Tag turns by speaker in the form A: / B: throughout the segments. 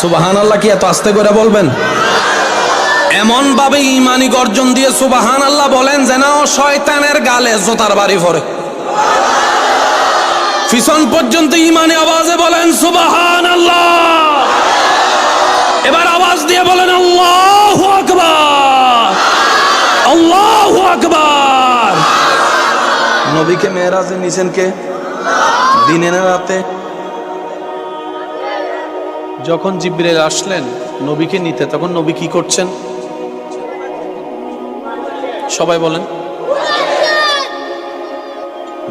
A: সুবহানাল্লাহ কি এত আস্তে করে বলবেন? এমন ভাবে ঈমানি গর্জন দিয়ে সুবহানাল্লাহ বলেন যেন শয়তানের গালে জোতার বাড়ি পড়ে। পিছন পর্যন্ত ঈমানি আওয়াজে বলেন সুবহানাল্লাহ। এবার আওয়াজ দিয়ে বলেন আল্লাহু আকবার, আল্লাহু আকবার। নবীকে মেরাজে নিছেন কে? দিনে না রাতে? যখন জিবরিল আসলেন নবীকে নিতে, তখন নবী কি করছেন? সবাই বলেন।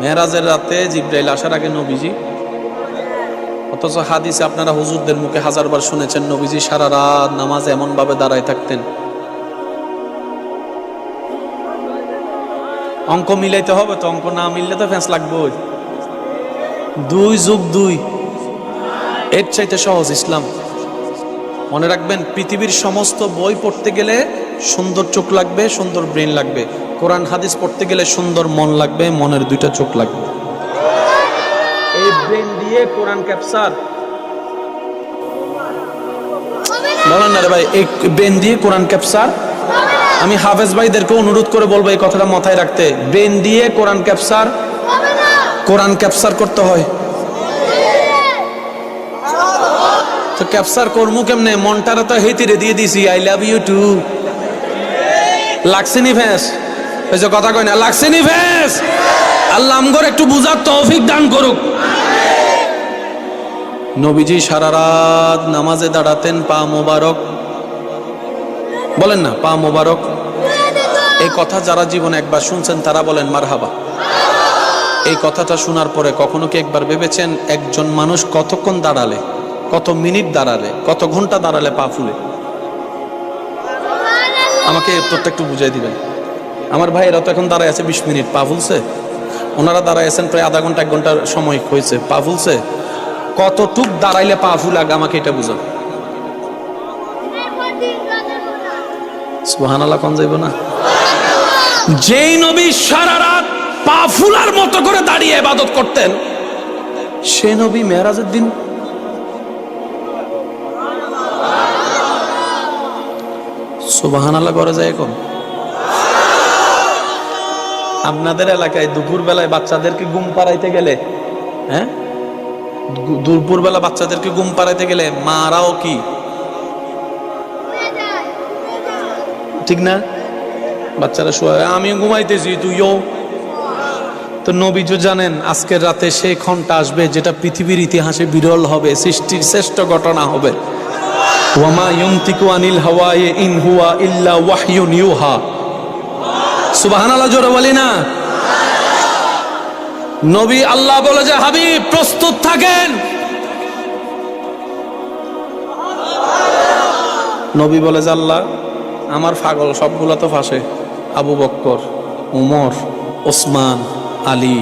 A: মেরাজের রাতে জিবরাইল আসার আগে নবীজি, অথচ হাদিসে আপনারা হুজুরদের মুখে হাজারবার শুনেছেন নবীজি সারা রাত নামাজে এমন ভাবে দাঁড়ায় থাকতেন। অঙ্ক মিলাইতে হবে তো, অঙ্ক না মিললে তো ফ্যাঁস লাগবে। 2 যোগ 2 এর চাইতে সহজ ইসলাম। মনে রাখবেন, পৃথিবীর সমস্ত বই পড়তে গেলে সুন্দর চোখ লাগবে, সুন্দর ব্রেন লাগবে। কোরআন হাদিস পড়তে গেলে সুন্দর মন লাগবে, মনের 2টা চোখ লাগবে। এই ব্রেন দিয়ে কোরআন ক্যাপচার বলেন না রে ভাই, এই ব্রেন দিয়ে কোরআন ক্যাপচার। আমি হাফেজ ভাইদেরকে অনুরোধ করে বলবো এই কথাটা মাথায় রাখতে। ব্রেন দিয়ে কোরআন ক্যাপচার, কোরআন ক্যাপচার করতে হয়। তো ক্যাপচার করবো কেমনে? মনটারা তো হেতিরে দিয়ে দিছি আই লাভ ইউ টু। লাগছেনি ফেস? ওই যে কথা কই না, লাগছেনি ফেস? আল্লাহ আমগর একটু বুঝার তৌফিক দান করুক। নবীজি সারা রাত নামাজে দাঁড়াতেন, পা মোবারক বলেন না, পা মোবারক। এই কথা যারা জীবনে একবার শুনছেন তারা বলেন মারহাবা। এই কথাটা শোনার পরে কখনো কি একবার ভেবেছেন একজন মানুষ কতক্ষণ দাঁড়ালে, কত মিনিট দাঁড়ালে, কত ঘন্টা দাঁড়ালে পা ফুলে? আমাকে উত্তরটা একটু বুঝাই দিবেন। আমার ভাইয়েরা তো এখন দাঁড়ায় আছে 20 মিনিট, পা ফুলছে? ওনারা দাঁড়ায় আছেন প্রায় আধা ঘন্টা 1 ঘন্টার সময় হয়েছে, পা ফুলছে? কতটুক দাঁড়াইলে পা ফুল আগে আমাকে এটা বুঝান। সুবহানাল্লাহ কোন যাইব না? যেই নবী সারা রাত পা ফুলার মতো করে দাঁড়িয়ে ইবাদত করতেন, সে নবী মেরাজের দিন সুবহানাল্লাহ করে যায়। এখন আপনাদের এলাকায় দুপুর বেলায় বাচ্চাদেরকে ঘুম পাড়াইতে গেলে, হ্যাঁ, দুপুর বেলা বাচ্চাদেরকে ঘুম পাড়াইতে গেলে মারাও কি ঠিক না? বাচ্চারা শোয়, আমি ঘুমাইতেছি তুইও। তো নবীজি জানেন আজকের রাতে সেই ক্ষণটা আসবে যেটা পৃথিবীর ইতিহাসে বিরল হবে, সৃষ্টির শ্রেষ্ঠ ঘটনা হবে। ওয়ামা ইয়ানতিকু আনিল হাওয়া ইন হুয়া ইল্লা ওয়াহয়ুন ইউহা। সুবহানাল্লাহ জোরে বলি না? নবী আল্লাহ বলে যে হাবিব প্রস্তুত থাকেন। নবী বলে যে আল্লাহ আমার পাগল সবগুলো তো ফাঁসে, আবু বকর, উমর, ওসমান, আলী,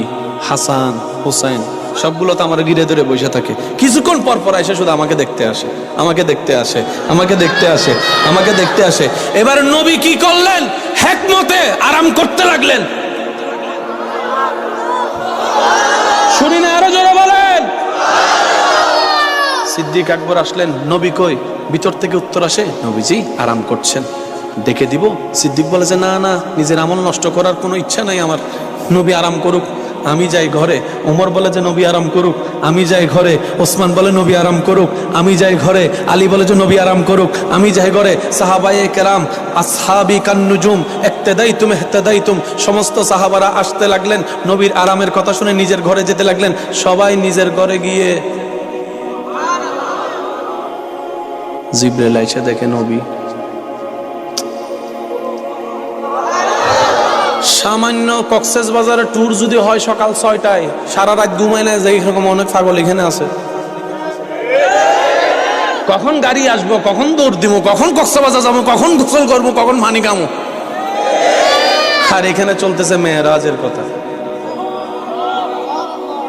A: হাসান, হুসাইন সবগুলো তো আমার ঘিরে ধরে বসে থাকে। কিছুক্ষণ পর পর এসে শুধু আমাকে দেখতে আসে, আমাকে দেখতে আসে, আমাকে দেখতে আসে, আমাকে দেখতে আসে। এবার নবী কি করলেন? হিকমতে আরাম করতে লাগলেন। শুনি না, আরো জোরে বলেন। সিদ্দিক আকবর আসলেন, নবী কই? ভিতর থেকে উত্তর আসে, নবীজি আরাম করছেন, ডেকে দিব? সিদ্দিক বলে যে না না, নিজের আমল নষ্ট করার কোনো ইচ্ছা নাই আমার, নবী আরাম করুক, আমি যাই ঘরে। ওমর বলে যে নবী আরাম করুক, আমি যাই ঘরে। ওসমান বলে নবী আরাম করুক, আমি যাই ঘরে। আলী বলে যে নবী আরাম করুক, আমি যাই ঘরে। সাহাবায়ে কেরাম আসহাবি কান্নুজুম ইক্তাদাইতুম ইহতাদাইতুম, সমস্ত সাহাবারা আসতে লাগলেন, নবীর আরামের কথা শুনে নিজের ঘরে যেতে লাগলেন। সবাই নিজের ঘরে গিয়ে জিবরাইল এসে দেখে নবী সামান্য কক্সবাজারের ট্যুর যদি হয় সকাল 6টায়, সারা রাত ঘুমাইলে যে এরকম অনেক পাগল এখানে আছে। কখন গাড়ি আসবো, কখন দৌড় দিব, কখন কক্সবাজার যাবো, কখন গোসল করবো, কখন পানি খামো। আর এখানে চলতেছে মেরাজের কথা।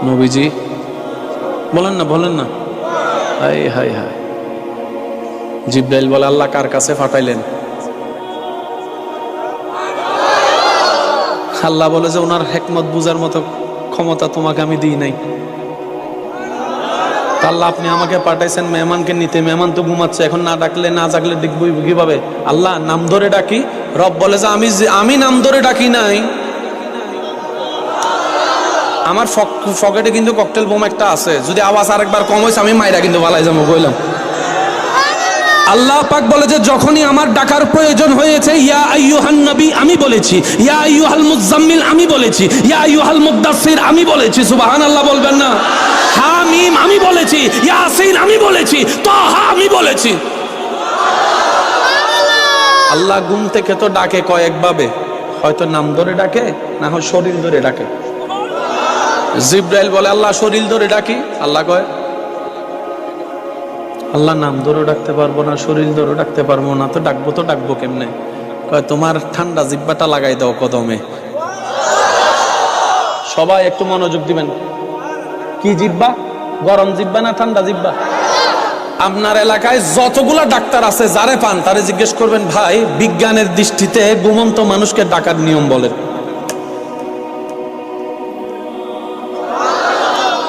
A: নবীজি বলেন না, বলেন না। High high high. জিবরাইল বলে আল্লাহ কার কাছে পাঠাইলেন? আল্লাহ বলে যে ওনার হিকমত বুঝার মতো ক্ষমতা তোমাকে আমি দিই নাই। আল্লাহ আপনি আমাকে পাঠাইছেন মেহমানকে নিতে, মেহমান তো ঘুমাচ্ছে, এখন না ডাকলে না জাগলে দেখবই কিভাবে? আল্লাহ নাম ধরে ডাকি। রব বলে যে আমি নাম ধরে ডাকি নাই, আমার পকেটে কিন্তু ককটেল বোম একটা আছে, যদি আওয়াজ আরেকবার কম হয়েছে আমি মাইরা কিন্তু বালাই যাবো বললাম। আল্লাহ পাক বলে যে যখনই আমার ডাকার প্রয়োজন হয়েছে, ইয়া আইয়ুহান নবী আমি বলেছি, ইয়া আইয়ুহাল মুজাম্মিল আমি বলেছি, ইয়া আইয়ুহাল মুদ্দাসসির আমি বলেছি। সুবহানাল্লাহ বলবেন না? হামিম আমি বলেছি, ইয়াসিন আমি বলেছি, তাহা আমি বলেছি। আল্লাহ ঘুম থেকে তো ডাকে কয়েকভাবে, হয়তো নাম ধরে ডাকে, না হয় শরীর ধরে ডাকে। জিব্রাইল বলে আল্লাহ শরীর ধরে ডাকি, আল্লাহ কয় আল্লাহ নাম ধরে ডাকতে পারবো না, শরীর ধরে ডাকতে পারবো না, তো ডাকবো কেমনে? কয় তোমার ঠান্ডা জিব্বাটা লাগাই দাও কদমে। সবাই একটু মনোযোগ দিবেন। কি জিব্বা? গরম জিব্বা না ঠান্ডা জিব্বা? আপনার এলাকায় যতগুলা ডাক্তার আছে যারে পান তারে জিজ্ঞেস করবেন, ভাই বিজ্ঞানের দৃষ্টিতে ঘুমন্ত মানুষকে ডাকার নিয়ম বলেন।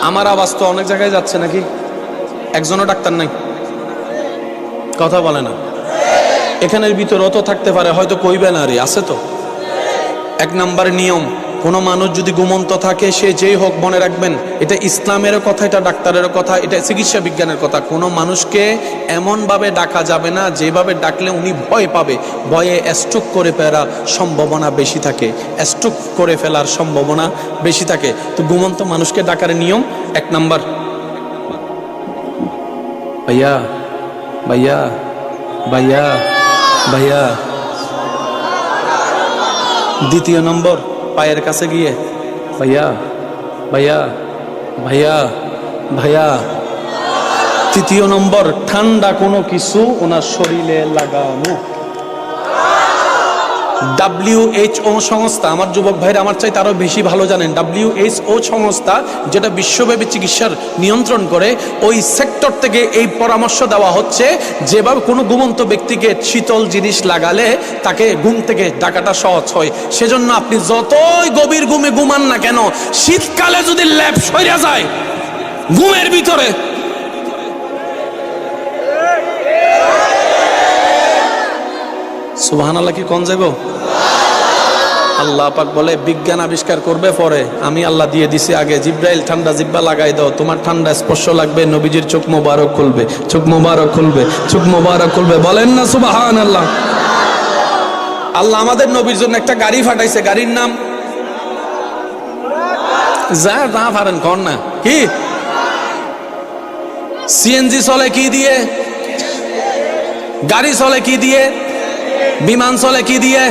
A: আমার আওয়াজ তো অনেক জায়গায় যাচ্ছে নাকি? একজনও ডাক্তার নাই, কথা বলে না। এখানের ভিতরে অত থাকতে পারে, হয়তো কইবে না রে, আছে তো। এক নাম্বার নিয়ম, কোনো মানুষ যদি ঘুমন্ত থাকে সে যেই হোক, মনে রাখবেন এটা ইসলামের কথা, এটা ডাক্তারের কথা, এটা চিকিৎসা বিজ্ঞানের কথা। কোনো মানুষকে এমনভাবে ডাকা যাবে না যেভাবে ডাকলে উনি ভয় পাবে, ভয়ে স্ট্রোক করে ফেলার সম্ভাবনা বেশি থাকে, স্ট্রোক করে ফেলার সম্ভাবনা বেশি থাকে। তো ঘুমন্ত মানুষকে ডাকার নিয়ম এক নাম্বার, ভাইয়া ভাইয়া ভাইয়া ভাইয়া। দ্বিতীয় নম্বর, পায়ের কাছে গিয়ে ভাইয়া ভাইয়া ভাইয়া ভাইয়া। তৃতীয় নম্বর, ঠান্ডা কোনো কিছু ওনার শরীরে লাগানো। WHO সংস্থা, আমার যুবক ভাইরা আমার চাইতে আরো বেশি ভালো জানেন, WHO সংস্থা যেটা বিশ্বব্যাপী চিকিৎসার নিয়ন্ত্রণ করে, ওই সেক্টর থেকে এই পরামর্শ দেওয়া হচ্ছে যেভাবে কোনো ঘুমন্ত ব্যক্তিকে শীতল জিনিস লাগালে তাকে ঘুম থেকে ডাকাটা সহজ হয়। সেজন্য আপনি যতই গভীর ঘুমে ঘুমান না কেন, শীতকালে যদি ল্যাপ সইরা যায় ঘুমের ভিতরে, সুবহানাল্লাহ কি কোন যাইব? আল্লাহ পাক বলে বিজ্ঞান আবিষ্কার করবে পরে, আমি আল্লাহ দিয়ে দিছি আগে। জিব্রাইল ঠান্ডা জিব্বা লাগাই দাও, তোমার ঠান্ডা স্পর্শ লাগবে, নবীজির চোখ মোবারক খুলবে, চোখ মোবারক খুলবে, চোখ মোবারক খুলবে। বলেন না সুবহানাল্লাহ? আল্লাহ আমাদের নবীর জন্য একটা গাড়ি পাঠাইছে, গাড়ির নাম যা না পারেন কর না কি? সিএনজি চলে কি দিয়ে? গাড়ি চলে কি দিয়ে? বিমান চলে কি দিয়ে?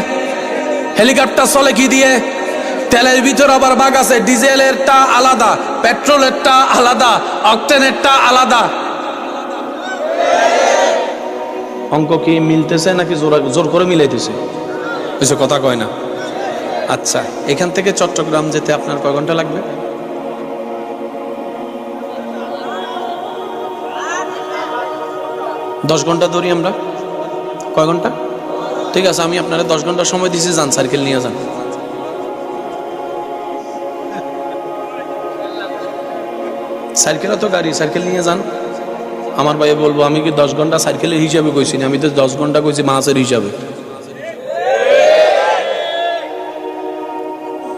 A: হেলিকপ্টার চলে কি দিয়ে? তেলের ভিতর আবার ভাগ আছে, ডিজেলেরটা আলাদা, পেট্রোলেরটা আলাদা, অকটেনেরটা আলাদা। অঙ্ক কি মিলতেছে নাকি জোর করে মিলাইতেছে? কিছু কথা কয় না। আচ্ছা, এখান থেকে চট্টগ্রাম যেতে আপনার কয় ঘন্টা লাগবে? দশ ঘন্টা ধরি আমরা, কয় ঘন্টা? ঠিক আছে, আমি আপনারা 10 ঘন্টা সময় দিছি, যান সাইকেল নিয়ে যান। সাইকেল তো গাড়ি, সাইকেল নিয়ে যান। আমার ভাই বলবো আমি কি 10 ঘন্টা সাইকেলের হিসাবে কইছি না, আমি তো 10 ঘন্টা কইছি মাসের হিসাবে।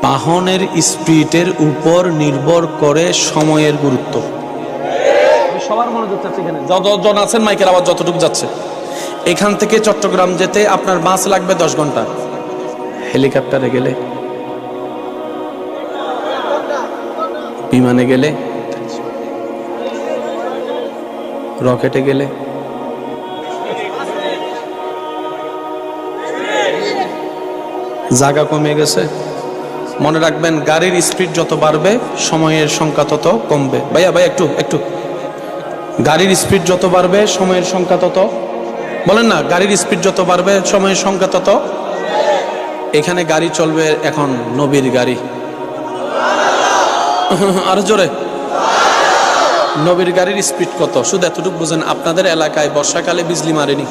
A: বাহনের স্পিডের উপর নির্ভর করে সময়ের গুরুত্ব। সবার মনোযোগ যাচ্ছে এখানে, যতজন আছেন মাইকের আওয়াজ যতটুকু যাচ্ছে। এখান থেকে চট্টগ্রাম যেতে আপনার বাস লাগবে 10 ঘন্টা, হেলিকপ্টারে গেলে, বিমানে গেলে, রকেটে গেলে, জায়গা কমে গেছে। মনে রাখবেন গাড়ির স্পিড যত বাড়বে সময়ের সংখ্যা তত কমবে। ভাইয়া ভাই একটু গাড়ির স্পিড যত বাড়বে সময়ের সংখ্যা তত, বলেন না, গাড়ির স্পিড যত বাড়বে সময়ের সংখ্যা তত। এখানে গাড়ি চলবে এখন নবীর গাড়ি, আরো জোরে। নবীর গাড়ির স্পিড কত শুধু এতটুকু বুঝেন, আপনাদের এলাকায় বর্ষাকালে বিজলি মারেনি,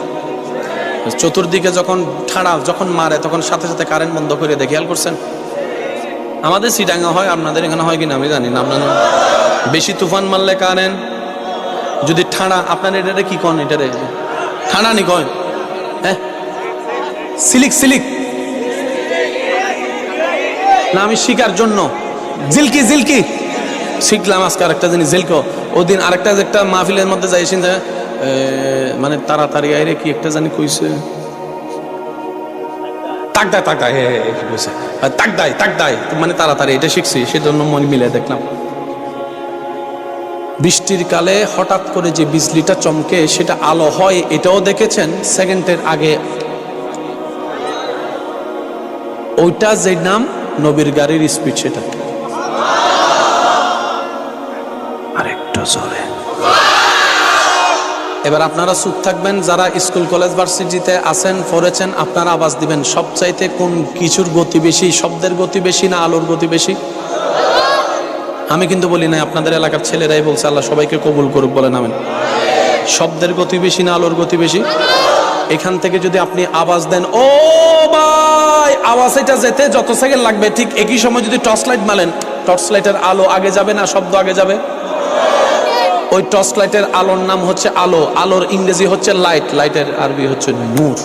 A: চতুর্দিকে যখন ঠাড়া যখন মারে তখন সাথে সাথে কারেন্ট বন্ধ করে দেয়, খেয়াল করছেন? আমাদের সিটাঙ্গা হয়, আপনাদের এখানে হয় কিনা আমি জানি না। আপনার বেশি তুফান মারলে কারেন্ট যদি ঠাড়া, আপনার এটারে কি কন? এটারে ঠাড়া নি কয়? হ্যাঁ, সিলিক সিলিক না, আমি শিকার জন্য জিলকি জিলকি শিখলাম আজকে আরেকটা জিনিস, জিলকো। ওদিন আরেকটা একটা মাহফিলের মধ্যে যাইছেন, মানে তাড়াতাড়ি আইরে কি একটা জানি কইছে, তাকদায় তাকদায়, কইছে তাকদায় তাকদায়, মানে তাড়াতাড়ি, এটা শিখছি, সেজন্য মনে মিলে দেখলাম। বৃষ্টির কালে হঠাৎ করে যে বিজলিটা চমকে সেটা আলো হয়, এটাও দেখেছেন সেকেন্ডের আগে। ওইটা যে নাম নবীর গাড়ির স্পিড, সেটা আরেকটা জোরে। এবার আপনারা চুপ থাকবেন, যারা স্কুল কলেজ ভার্সিটিতে আছেন, পড়েছেন, আপনারা আওয়াজ দিবেন। সবচাইতে কোন কিছুর গতি বেশি? শব্দের গতি বেশি না আলোর গতি বেশি? আমি কিন্তু বলি না, আপনাদের এলাকার ছেলেরাই বলছে, আল্লাহ সবাইকে কবুল করুক, বলেন আমিন। শব্দের গতি বেশি না আলোর গতি বেশি? এখান থেকে যদি আপনি আওয়াজ দেন, ও ভাই, আওয়াজ এটা যেতে যত সেকেন্ড লাগবে, ঠিক একই সময় যদি টর্চ লাইট মারেন, টর্চ লাইটের আলো আগে যাবে না শব্দ আগে যাবে? ওই টর্চ লাইটের আলোর নাম হচ্ছে আলো, আলোর ইংরেজি হচ্ছে লাইট, লাইটের আরবি হচ্ছে নূর।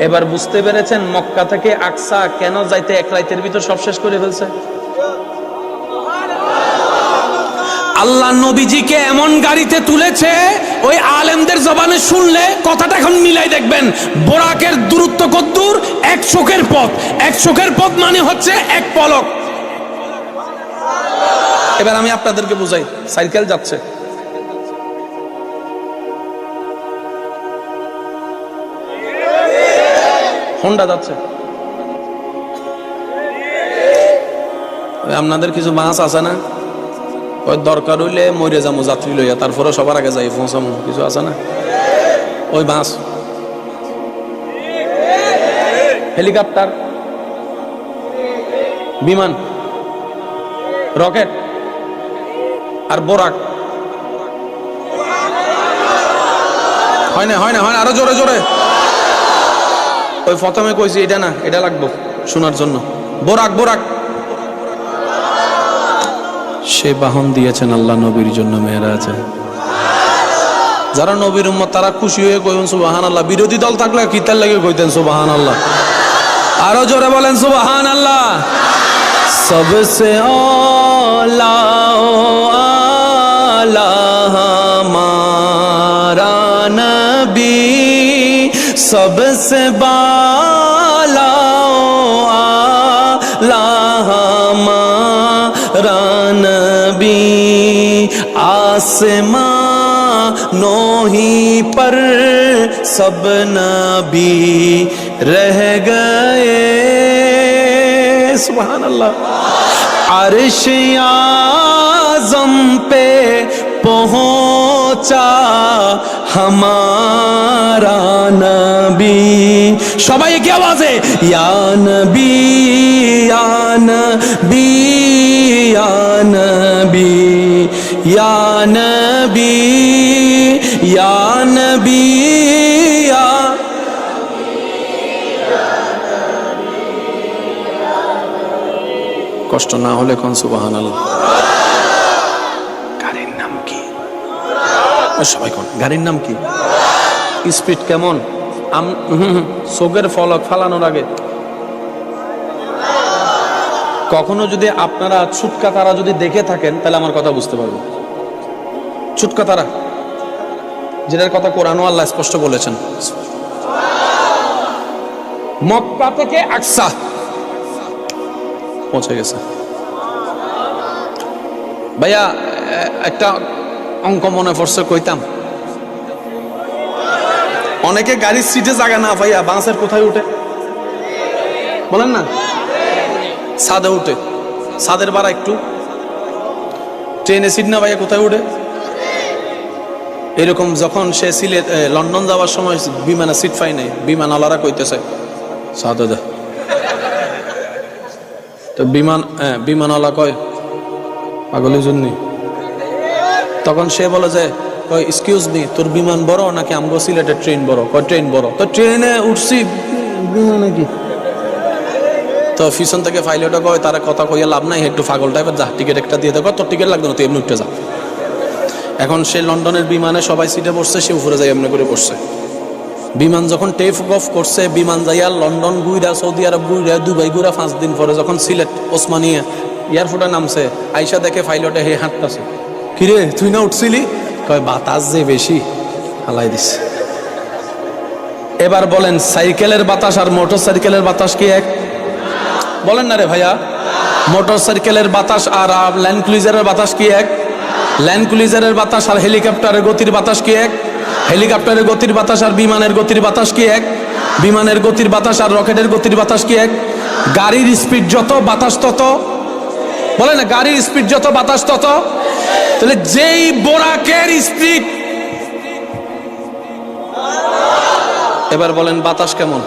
A: এবার বুঝতে পেরেছেন মক্কা থেকে আকসা কেন যাইতে এক রাতের ভিতর সব শেষ করে ফেলছে? আল্লাহ নবীজিকে এমন গাড়িতে তুলেছে, ওই আলেমদের জবানে শুনলে কথাটা এখন মিলাই দেখবেন। বোরাকের দূরত্ব কতদূর? 1 চোখের পথ। 1 চোখের পথ মানে হচ্ছে 1 পলক। এবার আমি আপনাদেরকে বুঝাই, সাইকেল যাচ্ছে, হোন্ডা যাচ্ছে, আপনাদের কিছু বাস আছে না, ওই দরকার হইলে মরে যাবো যাত্রী লইয়া, তারপরে সবার আগে যাই পৌঁছামো, কিছু আছে না ওই বাস। হেলিকপ্টার, বিমান, রকেট আর বোরাক। হয় না, হয় না, হয় না, আরো জোরে জোরে। ওই প্রথমে কইছি এটা না, এটা লাগবো শোনার জন্য। বোরাক, বোরাক। সে বাহন দিয়েছেন আল্লাহ নবীর জন্য মেরাজে। যারা নবীর উম্মত তারা খুশি হয়ে কইবেন সুবহানাল্লাহ। বিরোধী দল থাকলে কি তার লাগে কইতেন সুবহানাল্লাহ। আরো জোরে বলেন সুবহানাল্লাহ। सबसे औला आला हमारा नबी, सबसे बाला आला हमारा नबी, आसमानों ही पर सब नबी रह गए। सुभान अल्लाह। अर्श आज़म पे पहुंचा हमारा नबी। सबाई की आवाज है, या नबी या नबी या नबी या नबी या नबी या। কষ্ট না হলে কোন সুবহানাল্লাহ। গাড়ির নাম কি? সবাই কোন গাড়ির নাম কি? স্পিড কেমন? চোখের ফলক ফালানোর আগে কখনো যদি আপনারা ছুটকা তারা যদি দেখে থাকেন, তাহলে আমার কথা বুঝতে পারবেন। ছুটকা তারা, যেটার কথা কোরআন ও আল্লাহ স্পষ্ট বলেছেন। মক্কা থেকে আকসা পৌঁছে গেছে। ভাইয়া একটা অঙ্ক মনে পড়ছে, কইতাম। অনেকে গাড়ির সিটে জায়গা না পাইয়া বাসের কোথায় উঠে বলেন না? ছাদে উঠে। ছাদের ভাড়া একটু। ট্রেনে সিট না ভাইয়া কোথায় উঠে? এরকম যখন সে সিলেট লন্ডন যাওয়ার সময় বিমানে সিট পাই নাই, বিমানওয়ালারা কইতেছে ছাদে দে। তো বিমানওয়ালা কয় পাগলের জন্য। তখন সে বলে যে এক্সকিউজ মি, তোর বিমান বড় নাকি আমগো সিলেটের ট্রেন বড়? কয় ট্রেন বড়। তো ট্রেনে উঠছি, বিমানে কি? তো পিছন থেকে পাইলটও কয় তারা কথা কইয়া লাভ নাই, একটু পাগল টাইপের, যা টিকিট একটা দিয়ে দেখো, তোর টিকিট লাগবে না, তুই এমনি উঠতে যা। এখন সে লন্ডনের বিমানে সবাই সিটে বসছে, সে উপরে যাই এমনি করে বসছে। বিমান যখন টেক অফ করছে, বিমান যাইয়া লন্ডন ঘুরা, সৌদি আরব ঘুরা, দুবাই ঘুরা, 5 দিন পরে যখন সিলেট ওসমানিয়া এয়ারপোর্টে নামছে, আইসা দেখে পাইলটে হে হাঁটতেছে। কিরে তুই না উঠছিলি? কয় বাতাস যে বেশি, হালাই দিচ্ছে। এবার বলেন সাইকেলের বাতাস আর মোটর সাইকেলের বাতাস কি এক? বলেন না রে ভাইয়া। মোটর সাইকেলের বাতাস আর ল্যান্ড ক্রুইজারের বাতাস কি এক? ল্যান্ড ক্রুইজারের বাতাস আর হেলিকপ্টারের গতির বাতাস কি এক? হেলিকপ্টারের গতির বাতাস আর বিমানের গতির বাতাস কি এক? বিমানের গতির বাতাস আর রকেটের গতির বাতাস কি এক? গাড়ির স্পিড যত বাতাস তত, বলে না গাড়ির স্পিড যত বাতাস তত। তাহলে যেই বোরাকের স্পিড, এবার বলেন বাতাস কেমন?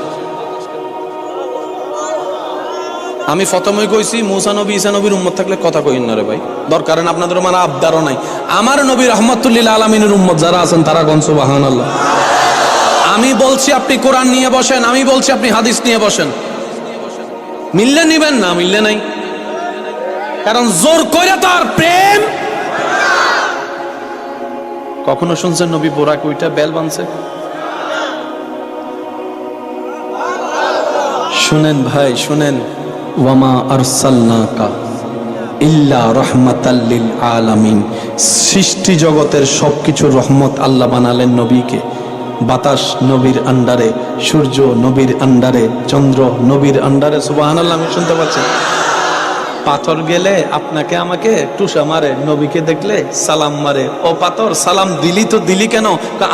A: আমি প্রথমেই কইছি মুসা নবী ঈসা নবীর উম্মত থাকলে কথা কইন না রে ভাই, দরকার না আপনাদের মানে আবদারও নাই। আমার নবী রাহমাতুল্লিল আলামিনের উম্মত যারা আছেন তারা কোন সুবহানাল্লাহ। আমি বলছি আপনি কোরআন নিয়ে বসেন, আমি বলছি আপনি হাদিস নিয়ে বসেন, মিললে নিবেন, না মিললে নাই। কারণ জোর কইরা তার প্রেম। কখনো শুনছেন নবী বোরাক ওইটা বেল বানছে? শুনেন ভাই শুনেন, ওয়ামা আরসালনাকা ইল্লা রাহমাতাল লিল আলামিন, সৃষ্টি জগতের সবকিছুর রহমত আল্লাহ বানালেন নবীকে। বাতাস নবীর আন্ডারে, সূর্য নবীর আন্ডারে, চন্দ্র নবীর আন্ডারে। সুবহানাল্লাহ। আমি শুনতে পাচ্ছি। পাথর গেলে আপনাকে আমাকে টুসা মারে, নবীকে দেখলে সালাম মারে। ও পাথর সালাম দিলি তো দিলি কেন?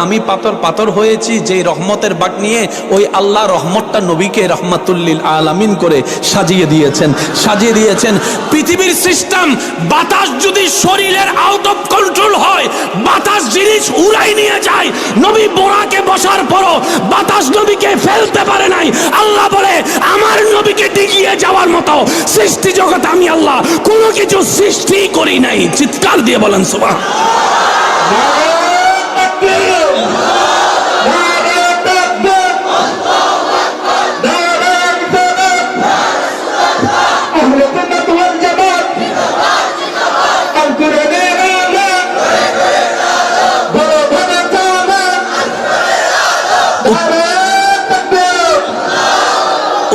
A: আমি পাথর পাথর হয়েছি যেই রহমতের বাক নিয়ে ওই আল্লাহ রহমতটা নবীকে রহমাতুল্লিল আলামিন করে সাজিয়ে দিয়েছেন, সাজিয়ে দিয়েছেন। পৃথিবীর সিস্টেম, বাতাস যদি শরীরের আউট অফ কন্ট্রোল হয়, বাতাস জিনিস উড়াই নিয়ে যায়। নবী বোরাকে বসার পরও বাতাস নবীকে ফেলতে পারে নাই। আল্লাহ বলে আমার নবীকে ডিগিয়ে যাওয়ার মতো সৃষ্টি জগৎ আমি আল্লাহ কোনো কিছু সৃষ্টি করি নাই। চিৎকার দিয়ে বলেন সুবহানাল্লাহ।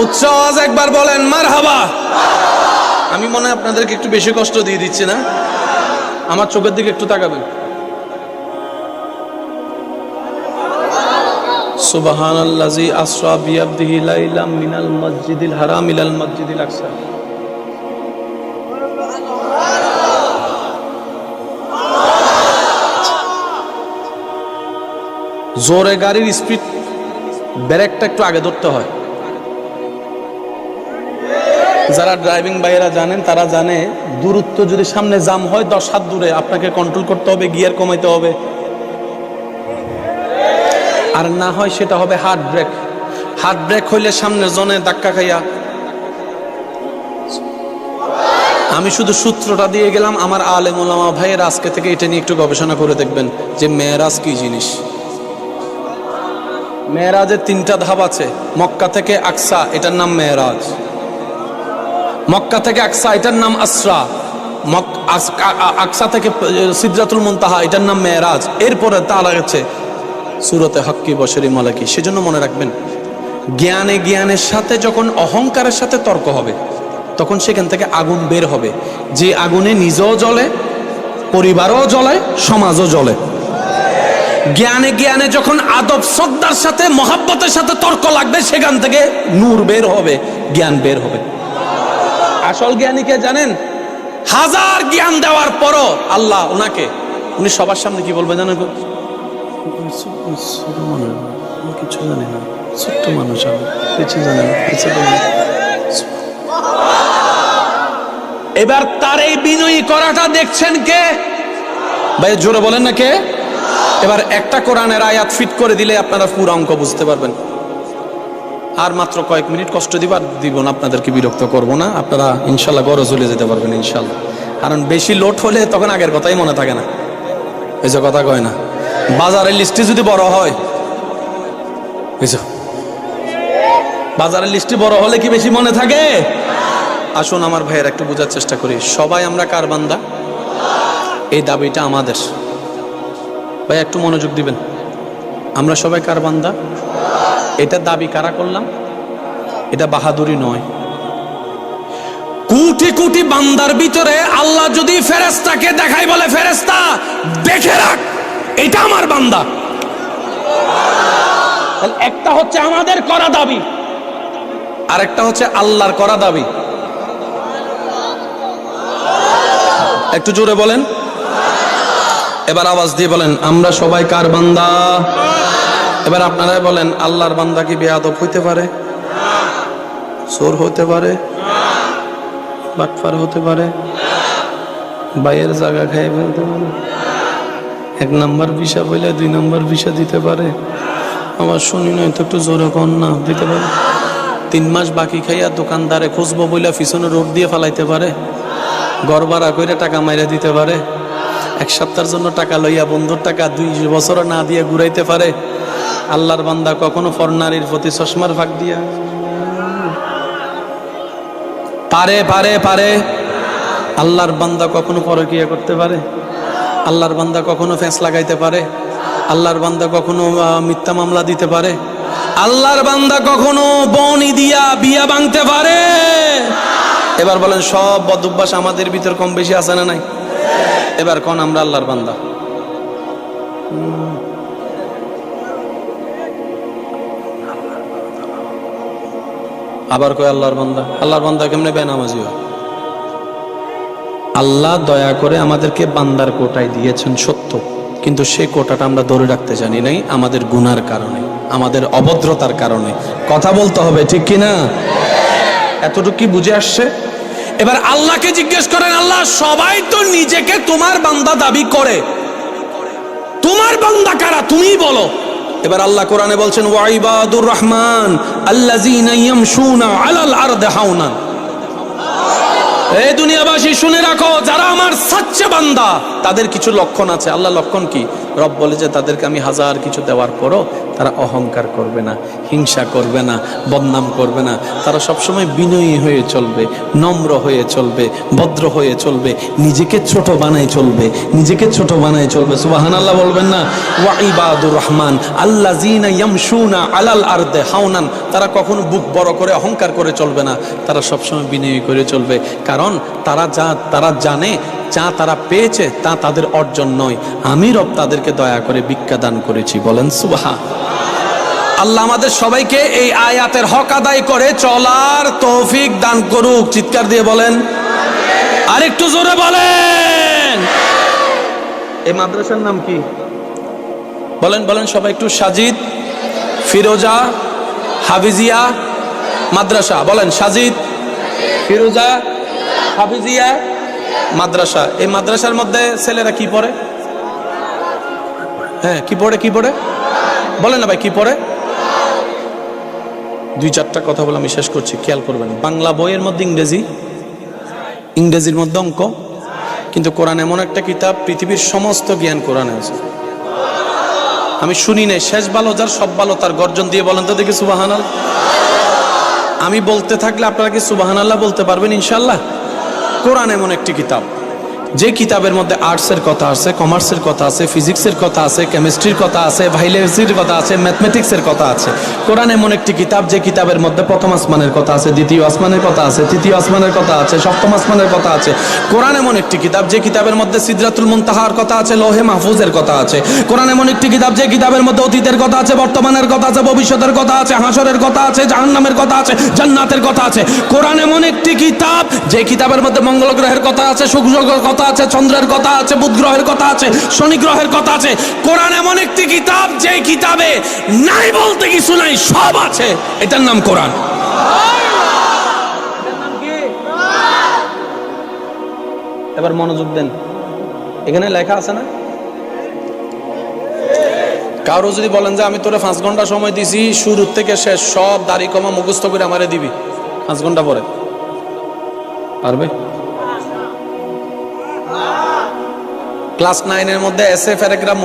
A: উচ্চ আওয়াজ একবার বলেন মারহাবা। আমি মনে হয় আপনাদেরকে একটু বেশি কষ্ট দিয়ে দিচ্ছি না? আমার চোখের দিকে একটু তাকাবেন। সুবহানাল্লাযী আসরা বিআবদিহি লাইলাম মিনাল মসজিদিল হারাম ইলাল মসজিদিল আকসা। জোরে গাড়ির স্পিড, ব্রেকটা একটু আগে ধরতে হয়। যারা ড্রাইভিং ভাইয়েরা জানেন তারা জানে, দূরত্ব যদি সামনে জাম হয় 10 হাত দূরে আপনাকে কন্ট্রোল করতে হবে, গিয়ার কমাইতে হবে। আর না হয় সেটা হবে হার্ড ব্রেক। হার্ড ব্রেক হইলে সামনের জনে ধাক্কা খাইয়া। আমি শুধু সূত্রটা দিয়ে গেলাম। আমার আলেম ওলামা ভাইয়ের আজকে থেকে এটা নিয়ে একটু গবেষণা করে দেখবেন যে মেরাজ কি জিনিস। মেরাজের 3টা ধাপ আছে। মক্কা থেকে আকসা, এটার নাম মেরাজ। মক্কা থেকে আকসা, এটার নাম আসরা। আকসা থেকে সিদরাতুল মুনতাহা, এটার নাম মেরাজ। এরপরে তারা গেছে সূরতে হাক্কি বশরি মালাকি। সেজন্য মনে রাখবেন, জ্ঞানে জ্ঞানের সাথে যখন অহংকারের সাথে তর্ক হবে তখন সেখান থেকে আগুন বের হবে, যে আগুনে নিজেও জ্বলে, পরিবারও জ্বলে, সমাজও জ্বলে। জ্ঞানে জ্ঞানে যখন আদব শ্রদ্ধার সাথে মহাব্বতের সাথে তর্ক লাগবে, সেখান থেকে নূর বের হবে, জ্ঞান বের হবে। আসল জ্ঞানীকে জানেন? হাজার জ্ঞান দেওয়ার পরও আল্লাহ ওনাকে, উনি সবার সামনে কি বলবে জানেন? কিছু জানি না, ছোট্ট মানুষ, কিছু জানি না, এবার তার এই বিনয়ী করাটা দেখছেন কে? ভাই জোরে বলেন না কে? এবার একটা কোরআনের আয়াত ফিট করে দিলে আপনারা পুরো অঙ্ক বুঝতে পারবেন। আর মাত্র কয়েক মিনিট কষ্ট দিব না, আপনাদেরকে বিরক্ত করব না। আপনারা ইনশাল্লাহ ঘরে চলে যেতে পারবেন ইনশাল্লাহ। কারণ বেশি লোড হলে তখন আগের কথাই মনে থাকে না। এই যে কথা কয় না, বাজারের লিস্টে যদি বড় হয়, বাজারের লিস্টে বড় হলে কি বেশি মনে থাকে? আসুন আমার ভাইয়ের একটু বোঝার চেষ্টা করি, সবাই আমরা কার বান্দা? এই দাবিটা আমাদের। ভাই একটু মনোযোগ দিবেন, আমরা সবাই কার বান্দা? এটা দাবি কারা করলাম? এটা বাহাদুরি নয়। কোটি কোটি বান্দার ভিতরে আল্লাহ যদি ফেরেশতাকে দেখাই, বলে ফেরেশতা দেখে রাখ এটা আমার বান্দা, একটা হচ্ছে আমাদের করা দাবি, আর একটা হচ্ছে আল্লাহর করা দাবি। একটু জোরে বলেন, এবার আওয়াজ দিয়ে বলেন আমরা সবাই কার বান্দা? এবার আপনারাই বলেন আল্লাহর বান্দা কি বেয়াদব হইতে পারে? চোর হতে পারে? বাটফার হতে পারে? বাইয়ের জায়গা খাইয়ে ফেলতে পারে? 1 নম্বর ভিসা বলে 2 নম্বর ভিসা দিতে পারে? আমার শুনি নয় তো, একটু জোরে কন না, দিতে পারে? 3 মাস বাকি খাইয়া দোকানদারে খুঁজবো বইলা পিছনে রোড দিয়ে ফালাইতে পারে? ঘর ভাড়া করে টাকা মাইরা দিতে পারে? 1 সপ্তাহের জন্য টাকা লইয়া বন্ধুর টাকা 2 বছর না দিয়ে ঘুরাইতে পারে? আল্লাহর বান্দা কখনো ফরনারীর প্রতি চশমার ফাঁক দিয়া পারে? পারে পারে? আল্লাহর বান্দা কখনো পরকিয়া করতে পারে? আল্লাহর বান্দা কখনো ফ্যাঁস লাগাইতে পারে? আল্লাহর বান্দা কখনো মিথ্যা মামলা দিতে পারে? আল্লাহর বান্দা কখনো বনি দিয়া বিয়া ভাঙতে পারে? এবার বলেন সব বদ অভ্যাস আমাদের ভিতর কম বেশি আছে না নাই? এবার কোন আমরা আল্লাহর বান্দা? আবার কয় আল্লাহর বান্দা। আল্লাহর বান্দা কেমনে বেনামাজি হয়? আল্লাহ দয়া করে আমাদেরকে বান্দার কোটায় দিয়েছেন সত্য, কিন্তু সেই কোটাটা আমরা ধরে রাখতে জানি নাই, আমাদের গুনার কারণে, আমাদের অভদ্রতার কারণে। কথা বলতে হবে, ঠিক কিনা? এতটুকু কি বুঝে আসছে? এবার আল্লাহকে জিজ্ঞেস করেন, আল্লাহ সবাই তো নিজেকে তোমার বান্দা দাবি করে, তোমার বান্দা কারা তুমিই বলো। এবার আল্লাহ কোরআনে বলছেন ওয়াইবাদুর রহমান আল্লাযীনা ইয়ামশুনা আলাল আরদি হাওনান। এই দুনিয়াবাসী শুনে রাখো, যারা আমার সাচ্চা বান্দা তাদের কিছু লক্ষণ আছে। আল্লাহ লক্ষণ কি? রব বলে যে তাদেরকে আমি হাজার কিছু দেওয়ার পরও তারা অহংকার করবে না, হিংসা করবে না, বদনাম করবে না। তারা সবসময় বিনয়ী হয়ে চলবে, নম্র হয়ে চলবে, ভদ্র হয়ে চলবে, নিজেকে ছোট বানায় চলবে, নিজেকে ছোট বানায় চলবে। সুবহানাল্লাহ বলবেন না? ওয়াইবাদুর রহমান আল্লাযীনা ইয়ামশুনা আলাল আরদি হাওনান। তারা কখনো বুক বড় করে অহংকার করে চলবে না, তারা সবসময় বিনয়ী করে চলবে। কারণ তারা জানে যা তারা পেয়েছে তা তাদের অর্জন নয়, আমি রব তাদেরকে দয়া করে ভিক্ষা দান করেছি। বলেন সুবহান। আল্লাহ আমাদের সবাইকে এই আয়াতের হক আদায় করে চলার তৌফিক দান করুক। চিৎকার দিয়ে বলেন আরেকটু জোরে বলেন। এই মাদ্রাসার নাম কি? বলেন বলেন সবাই একটু। সাজিদ ফিরোজা হাফিজিয়া মাদ্রাসা। বলেন সাজিদ ফিরোজা হাফিজিয়া মাদ্রাসা। এই মাদ্রাসার মধ্যে ছেলেরা কি পড়ে? হ্যাঁ কি পড়ে? কি পড়ে বলেন না ভাই, কি পড়ে? 2-4টা কথা বলে আমি শেষ করছি, খেয়াল করবেন। বাংলা বইয়ের মধ্যে ইংরেজির মধ্যে অঙ্ক, কিন্তু কোরআন এমন একটা কিতাব, পৃথিবীর সমস্ত জ্ঞান কোরআনে আছে। আমি শুনি নাই শেষ ভালো যার সব ভালো তার। গর্জন দিয়ে বলেন তো দেখি সুবহানাল্লাহ। আমি বলতে থাকলে আপনারা কি সুবহানাল্লাহ বলতে পারবেন ইনশাআল্লাহ? কোরআন এমন একটি কিতাব, যে কিতাবের মধ্যে আর্টসের কথা আছে, কমার্সের কথা আছে, ফিজিক্সের কথা আছে, কেমিস্ট্রির কথা আছে, বায়োলজির কথা আছে, ম্যাথমেটিক্সের কথা আছে। কোরআন এমন একটি কিতাব যে কিতাবের মধ্যে প্রথম আসমানের কথা আছে, দ্বিতীয় আসমানের কথা আছে, তৃতীয় আসমানের কথা আছে, সপ্তম আসমানের কথা আছে। কোরআন এমন একটি কিতাব যে কিতাবের মধ্যে সিদরাতুল মুনতাহার কথা আছে, লৌহে মাহফুজের কথা আছে। কোরআন এমন একটি কিতাব যে কিতাবের মধ্যে অতীতের কথা আছে, বর্তমানের কথা আছে, ভবিষ্যতের কথা আছে, হাসরের কথা আছে, জাহান্নামের কথা আছে, জান্নাতের কথা আছে। কোরআন এমন একটি কিতাব যে কিতাবের মধ্যে মঙ্গল গ্রহের কথা আছে, শুক্র গ্রহের কথা আছে, চন্দ্রের কথা আছে, বুধ গ্রহের কথা আছে, শনি গ্রহের কথা আছে। কোরআন এমন একটি কিতাব যে কিতাবে নাই বলতে কিছু নাই, সব আছে। এটার নাম কোরআন। এবার মনোযোগ দেন, এখানে লেখা আছে না? কারো যদি বলেন যে আমি তোরে 5 ঘন্টা সময় দিছি, শুরু থেকে শেষ সব দাড়ি কমা মুখস্থ করে আমারে দিবি 5 ঘন্টা পরে, পারবে? ক্লাস 9 এর মধ্যে এসএ প্যারাগ্রাফ